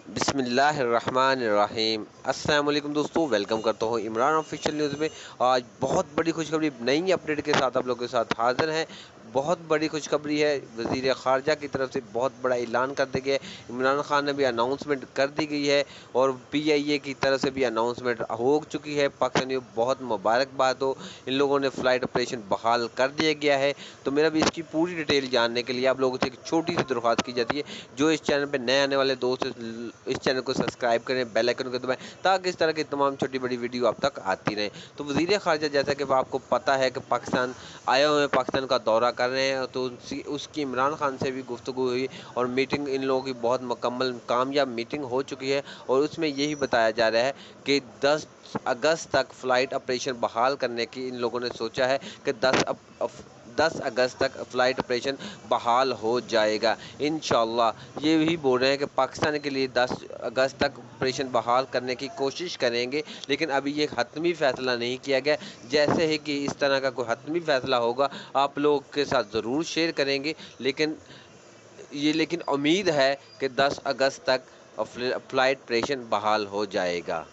बिस्मिल्लाहिर्रहमानिर्रहीम। अस्सलाम वालेकुम दोस्तों, वेलकम करता हूँ इमरान ऑफिशियल न्यूज़ में। आज बहुत बड़ी खुशखबरी नई अपडेट के साथ आप लोगों के साथ हाजिर हैं। बहुत बड़ी खुशखबरी है, वज़ीर ख़ारजा की तरफ से बहुत बड़ा ऐलान कर दिया गया है। इमरान खान ने भी अनाउंसमेंट कर दी गई है और PIA की तरफ से भी अनाउंसमेंट हो चुकी है। पाकिस्तानियों बहुत मुबारकबाद हो, इन लोगों ने फ़्लाइट ऑपरेशन बहाल कर दिया गया है। तो मेरा भी इसकी पूरी डिटेल जानने के लिए आप लोगों से एक छोटी सी दरख्वास्त की जाती है, जो इस चैनल पर नए आने वाले दोस्त इस चैनल को सब्सक्राइब करें, बेल आइकन को दबाएं, ताकि इस तरह की तमाम छोटी बड़ी वीडियो आप तक आती रहें। तो वज़ीर ख़ारजा, जैसा कि आपको पता है कि पाकिस्तान आए हुए हैं, पाकिस्तान का दौरा कर रहे हैं, तो उसकी इमरान खान से भी गुफ्तगू हुई और मीटिंग इन लोगों की बहुत मुकम्मल कामयाब मीटिंग हो चुकी है। और उसमें यही बताया जा रहा है कि 10 अगस्त तक फ़्लाइट ऑपरेशन बहाल करने की इन लोगों ने सोचा है कि 10 अगस्त तक फ़्लाइट ऑपरेशन बहाल हो जाएगा इंशाअल्लाह। ये भी बोल रहे हैं कि पाकिस्तान के लिए 10 अगस्त तक ऑपरेशन बहाल करने की कोशिश करेंगे, लेकिन अभी ये हतमी फ़ैसला नहीं किया गया। जैसे ही कि इस तरह का कोई हतमी फ़ैसला होगा, आप लोगों के साथ ज़रूर शेयर करेंगे। लेकिन उम्मीद है कि 10 अगस्त तक फ़्लाइट ऑपरेशन बहाल हो जाएगा।